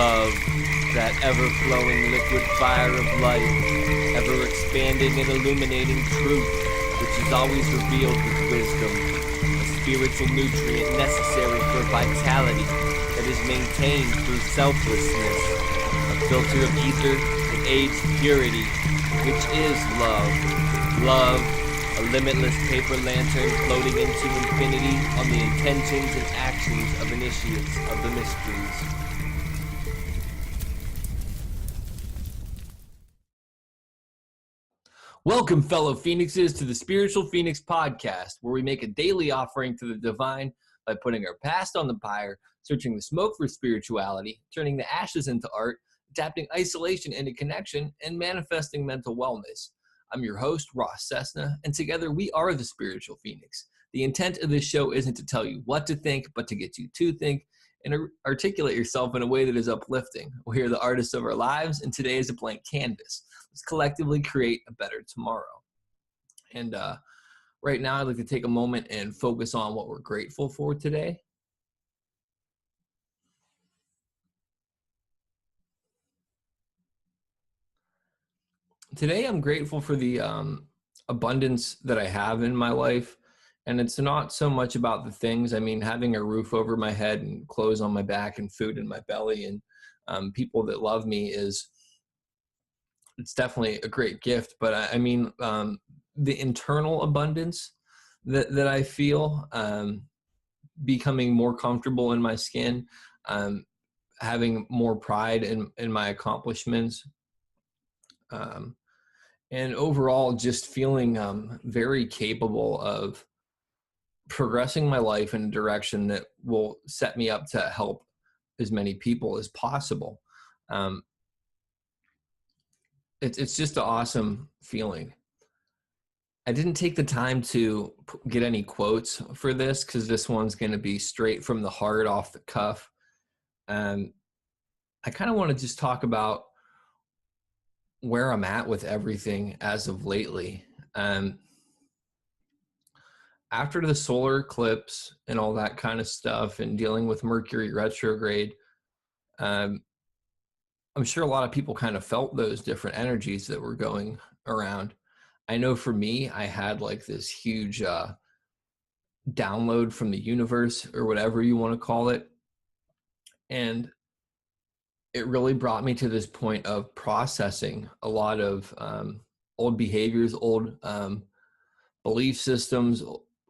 Love, that ever-flowing liquid fire of life, ever-expanding and illuminating truth, which is always revealed with wisdom, a spiritual nutrient necessary for vitality that is maintained through selflessness, a filter of ether that aids purity, which is love. Love, a limitless paper lantern floating into infinity on the intentions and actions of initiates of the mysteries. Welcome, fellow Phoenixes, to the Spiritual Phoenix Podcast, where we make a daily offering to the divine by putting our past on the pyre, searching the smoke for spirituality, turning the ashes into art, adapting isolation into connection, and manifesting mental wellness. I'm your host, Ross Cessna, and together we are the Spiritual Phoenix. The intent of this show isn't to tell you what to think, but to get you to think and articulate yourself in a way that is uplifting. We are the artists of our lives, and today is a blank canvas. Let's collectively create a better tomorrow. And right now, I'd like to take a moment and focus on what we're grateful for today. Today, I'm grateful for the abundance that I have in my life. And it's not so much about the things. I mean, having a roof over my head and clothes on my back and food in my belly and people that love me it's definitely a great gift. But I mean, the internal abundance that I feel, becoming more comfortable in my skin, having more pride in my accomplishments, and overall just feeling very capable of progressing my life in a direction that will set me up to help as many people as possible. It's just an awesome feeling. I didn't take the time to get any quotes for this because this one's going to be straight from the heart, off the cuff. I kind of want to just talk about where I'm at with everything as of lately. After the solar eclipse and all that kind of stuff and dealing with Mercury retrograde, I'm sure a lot of people kind of felt those different energies that were going around. I know for me, I had like this huge download from the universe or whatever you want to call it. And it really brought me to this point of processing a lot of old behaviors, old belief systems,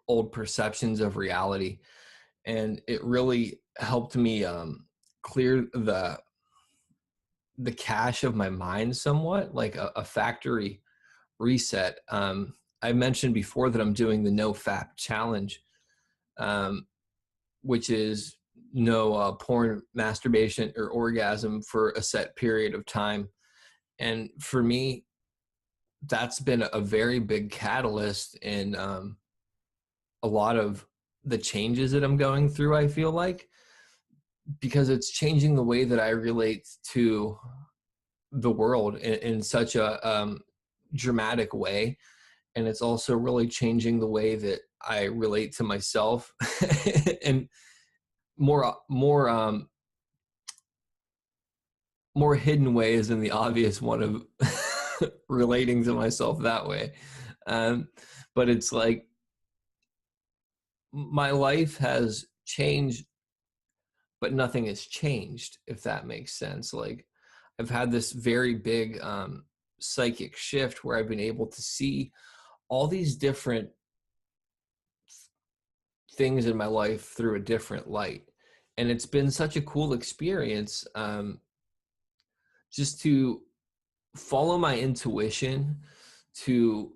old perceptions of reality. And it really helped me clear the cache of my mind somewhat, like a factory reset. I mentioned before that I'm doing the No Fap challenge, which is no porn, masturbation, or orgasm for a set period of time. And for me, that's been a very big catalyst in a lot of the changes that I'm going through, I feel like, because it's changing the way that I relate to the world in such a dramatic way. And it's also really changing the way that I relate to myself and more hidden ways than the obvious one of relating to myself that way. But it's like my life has changed, but nothing has changed, if that makes sense. Like I've had this very big psychic shift where I've been able to see all these different things in my life through a different light. And it's been such a cool experience just to follow my intuition, to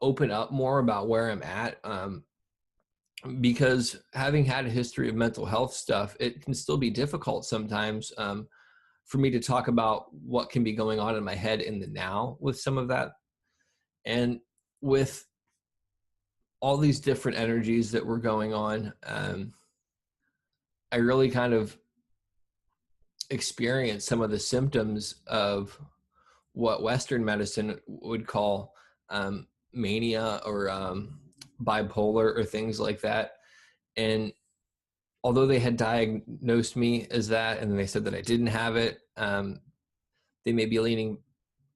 open up more about where I'm at. Because having had a history of mental health stuff, it can still be difficult sometimes for me to talk about what can be going on in my head in the now with some of that. And with all these different energies that were going on, I really kind of experienced some of the symptoms of what Western medicine would call mania or bipolar or things like that. And although they had diagnosed me as that and they said that I didn't have it, they may be leaning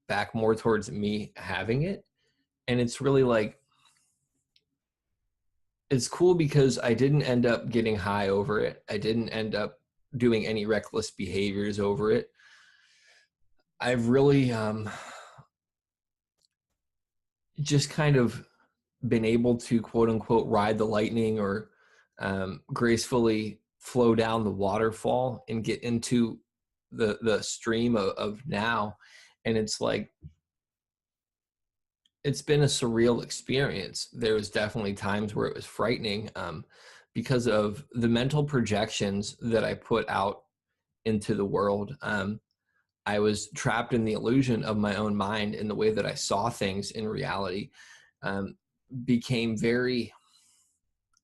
back more towards me having it. And it's really like, it's cool because I didn't end up getting high over it. I didn't end up doing any reckless behaviors over it. I've really just kind of been able to quote unquote ride the lightning, or gracefully flow down the waterfall and get into the stream of now. And it's like, it's been a surreal experience. There was definitely times where it was frightening, because of the mental projections that I put out into the world. I was trapped in the illusion of my own mind, and the way that I saw things in reality became very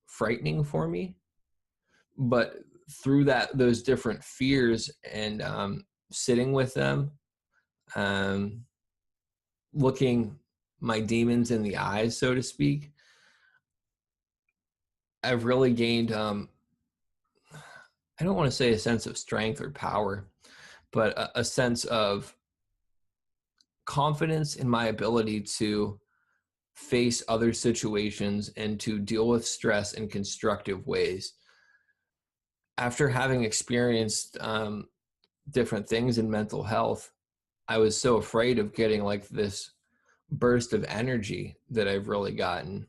frightening for me. But through those different fears and sitting with them, looking my demons in the eyes, so to speak, I've really gained, I don't want to say a sense of strength or power, but a sense of confidence in my ability to face other situations and to deal with stress in constructive ways. After having experienced different things in mental health, I was so afraid of getting like this burst of energy that I've really gotten.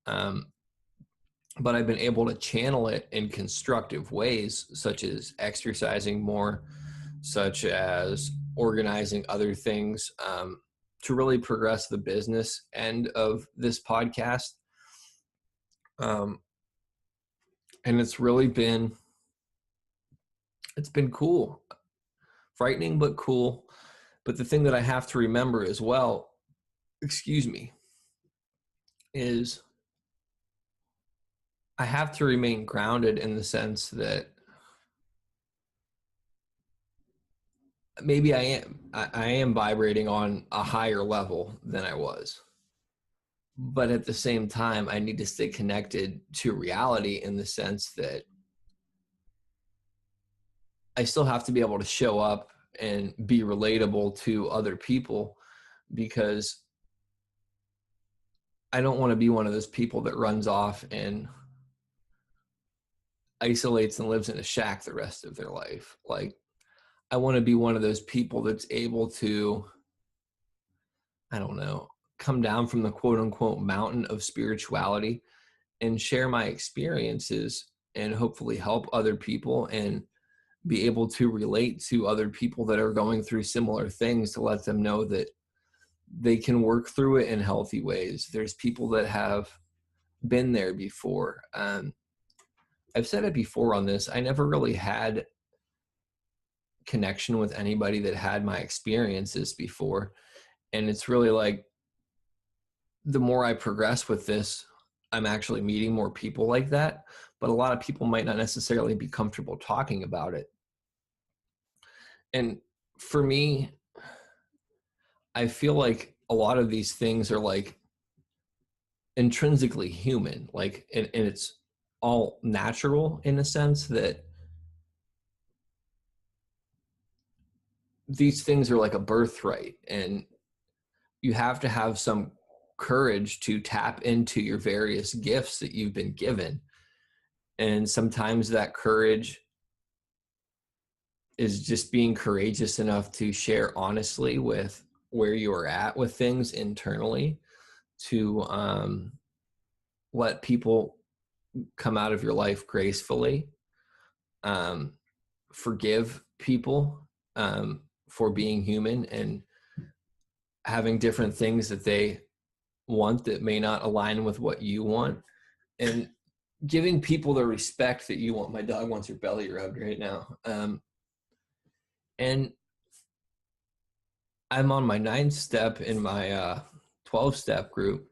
But I've been able to channel it in constructive ways, such as exercising more, such as organizing other things, to really progress the business end of this podcast. And it's really been, it's been cool, frightening, but cool. But the thing that I have to remember as well, excuse me, is I have to remain grounded in the sense that maybe I am vibrating on a higher level than I was. But at the same time, I need to stay connected to reality in the sense that I still have to be able to show up and be relatable to other people, because I don't want to be one of those people that runs off and isolates and lives in a shack the rest of their life. Like, I want to be one of those people that's able to, I don't know, come down from the quote unquote mountain of spirituality and share my experiences and hopefully help other people and be able to relate to other people that are going through similar things, to let them know that they can work through it in healthy ways. There's people that have been there before. I've said it before on this, I never really had connection with anybody that had my experiences before. And it's really like, the more I progress with this, I'm actually meeting more people like that, but a lot of people might not necessarily be comfortable talking about it. And for me, I feel like a lot of these things are like intrinsically human, like, and it's all natural in a sense that these things are like a birthright, and you have to have some courage to tap into your various gifts that you've been given. And sometimes that courage is just being courageous enough to share honestly with where you are at with things internally, to let people come out of your life gracefully, forgive people for being human and having different things that they want that may not align with what you want, and giving people the respect that you want. My dog wants her belly rubbed right now. And I'm on my 9th step in my 12-step group,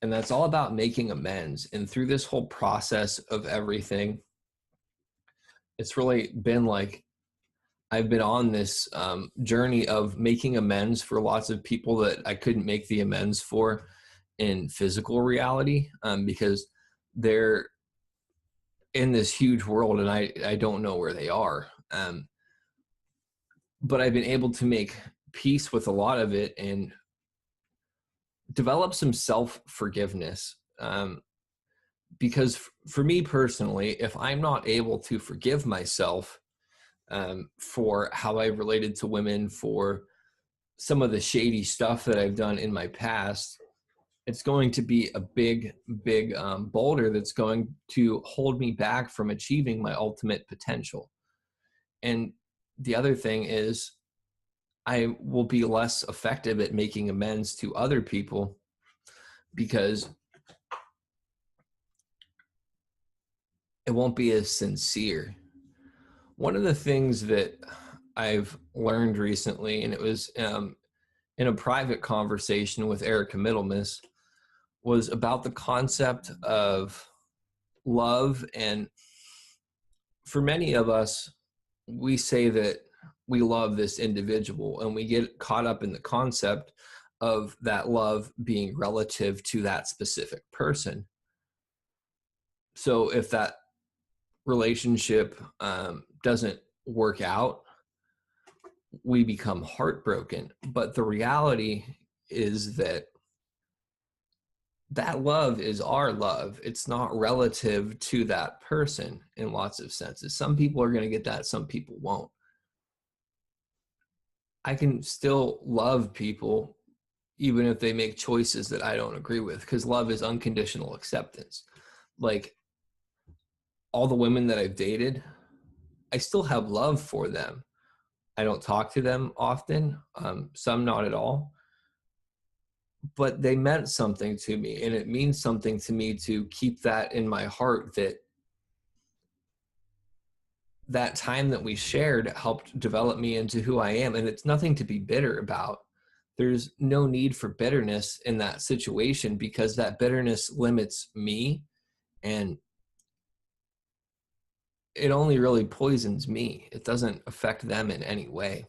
and that's all about making amends. And through this whole process of everything, it's really been like, I've been on this journey of making amends for lots of people that I couldn't make the amends for in physical reality, because they're in this huge world, and I don't know where they are. But I've been able to make peace with a lot of it and develop some self-forgiveness. Because for me personally, if I'm not able to forgive myself for how I related to women, for some of the shady stuff that I've done in my past, it's going to be a big boulder that's going to hold me back from achieving my ultimate potential. And the other thing is, I will be less effective at making amends to other people because it won't be as sincere. One of the things that I've learned recently, and it was in a private conversation with Erica Middlemiss, was about the concept of love. And for many of us, we say that we love this individual, and we get caught up in the concept of that love being relative to that specific person. So if that relationship doesn't work out, we become heartbroken. But the reality is that that love is our love. It's not relative to that person in lots of senses. Some people are going to get that, some people won't. I can still love people even if they make choices that I don't agree with, because love is unconditional acceptance. Like, all the women that I've dated, I still have love for them. I don't talk to them often, some not at all, but they meant something to me, and it means something to me to keep that in my heart, that that time that we shared helped develop me into who I am. And it's nothing to be bitter about. There's no need for bitterness in that situation, because that bitterness limits me, and it only really poisons me. It doesn't affect them in any way.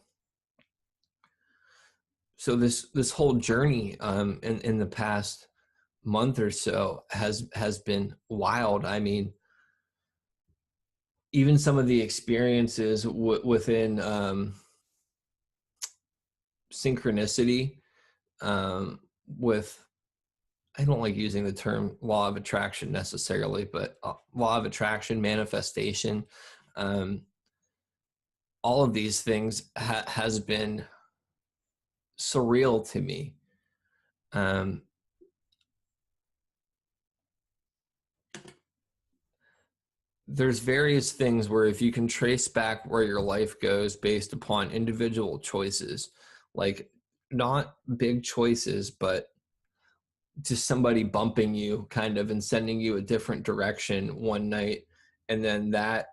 So this whole journey in the past month or so has been wild. I mean, even some of the experiences within synchronicity, with, I don't like using the term law of attraction necessarily, but law of attraction, manifestation, all of these things has been surreal to me. There's various things where, if you can trace back where your life goes based upon individual choices, like not big choices, but just somebody bumping you kind of and sending you a different direction one night, and then that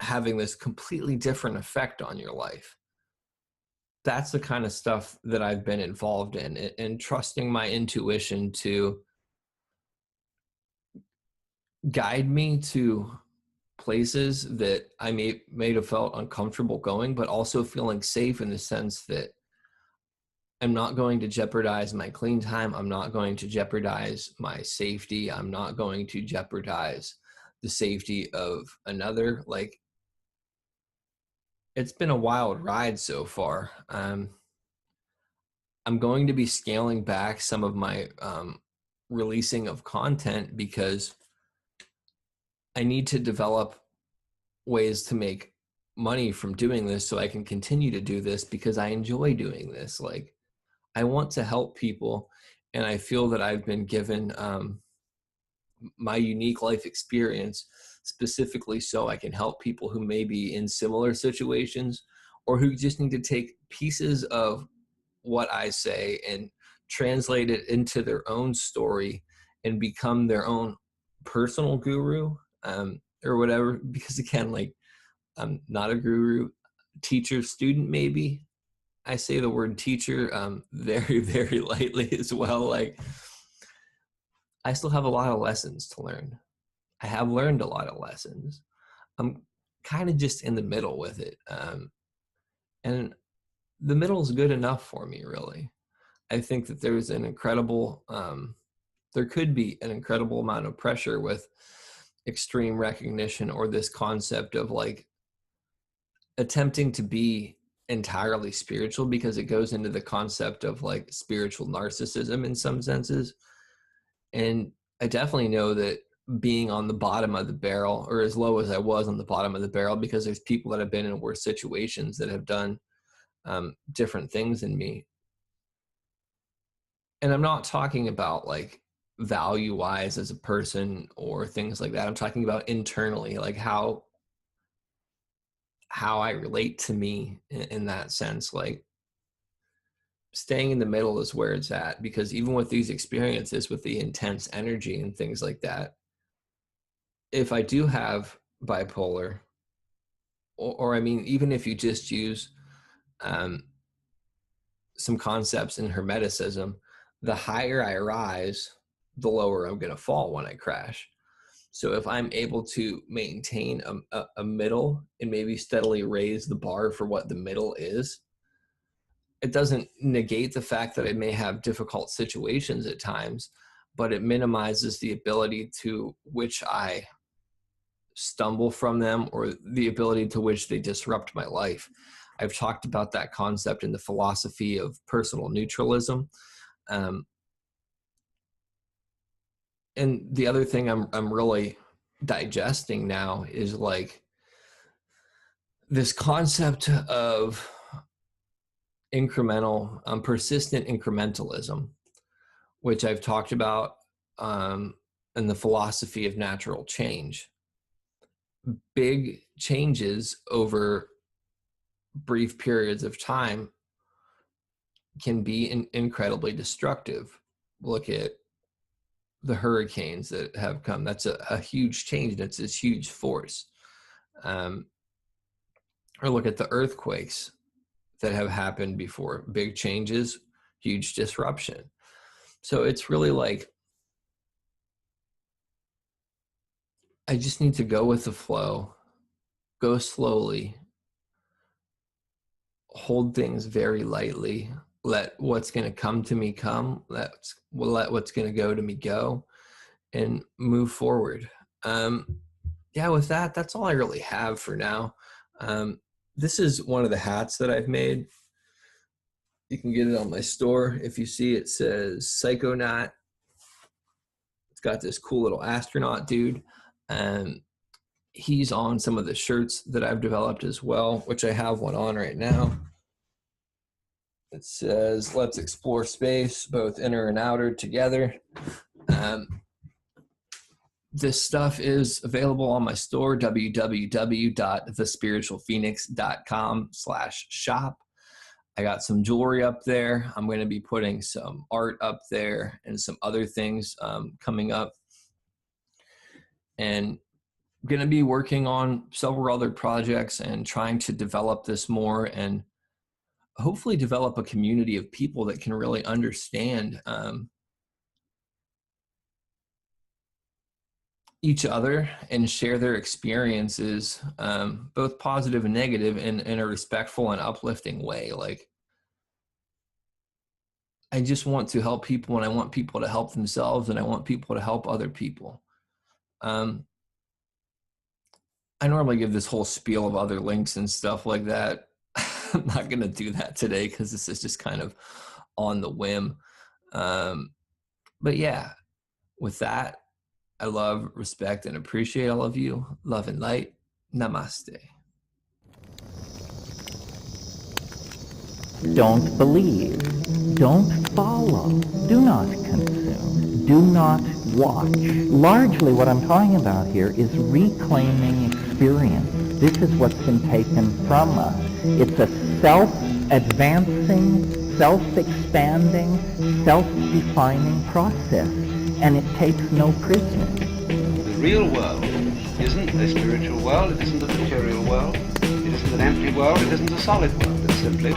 having this completely different effect on your life. That's the kind of stuff that I've been involved in, and trusting my intuition to guide me to places that I may have felt uncomfortable going, but also feeling safe in the sense that I'm not going to jeopardize my clean time. I'm not going to jeopardize my safety. I'm not going to jeopardize the safety of another. Like, it's been a wild ride so far. I'm going to be scaling back some of my releasing of content, because I need to develop ways to make money from doing this so I can continue to do this, because I enjoy doing this. Like, I want to help people, and I feel that I've been given my unique life experience specifically so I can help people who may be in similar situations, or who just need to take pieces of what I say and translate it into their own story and become their own personal guru, or whatever. Because again, like, I'm not a guru, teacher, student, maybe. I say the word teacher very, very lightly as well. Like, I still have a lot of lessons to learn. I have learned a lot of lessons. I'm kind of just in the middle with it. And the middle is good enough for me, really. I think that there's an incredible, there could be an incredible amount of pressure with extreme recognition or this concept of like attempting to be entirely spiritual, because it goes into the concept of like spiritual narcissism in some senses. And I definitely know that being on the bottom of the barrel, or as low as I was on the bottom of the barrel, because there's people that have been in worse situations that have done different things than me. And I'm not talking about like value wise as a person or things like that. I'm talking about internally, like how I relate to me in that sense. Like staying in the middle is where it's at, because even with these experiences, with the intense energy and things like that, if I do have bipolar, or I mean, even if you just use some concepts in Hermeticism, the higher I rise, the lower I'm going to fall when I crash. So if I'm able to maintain a middle and maybe steadily raise the bar for what the middle is, it doesn't negate the fact that I may have difficult situations at times, but it minimizes the ability to which I stumble from them, or the ability to which they disrupt my life. I've talked about that concept in the philosophy of personal neutralism. And the other thing I'm really digesting now is like this concept of incremental, persistent incrementalism, which I've talked about in the philosophy of natural change. Big changes over brief periods of time can be incredibly destructive. Look at the hurricanes that have come. That's a huge change. That's this huge force. Or look at the earthquakes that have happened before. Big changes, huge disruption. So it's really like, I just need to go with the flow, go slowly, hold things very lightly, let what's going to come to me come, let what's going to go to me go, and move forward. With that, that's all I really have for now. This is one of the hats that I've made. You can get it on my store. If you see, it says Psychonaut. It's got this cool little astronaut dude. He's on some of the shirts that I've developed as well, which I have one on right now. It says, "Let's explore space, both inner and outer, together." This stuff is available on my store, www.thespiritualphoenix.com/shop. I got some jewelry up there. I'm going to be putting some art up there and some other things coming up. And I'm going to be working on several other projects and trying to develop this more, and hopefully develop a community of people that can really understand each other and share their experiences, both positive and negative, in a respectful and uplifting way. Like, I just want to help people, and I want people to help themselves, and I want people to help other people. I normally give this whole spiel of other links and stuff like that. I'm not going to do that today because this is just kind of on the whim. But yeah, with that, I love, respect, and appreciate all of you. Love and light. Namaste. Don't believe. Don't follow. Do not consume. Do not watch. Largely what I'm talking about here is reclaiming experience. This is what's been taken from us. It's a self-advancing, self-expanding, self-defining process. And it takes no prisoners. The real world isn't a spiritual world, it isn't a material world, it isn't an empty world, it isn't a solid world. It's simply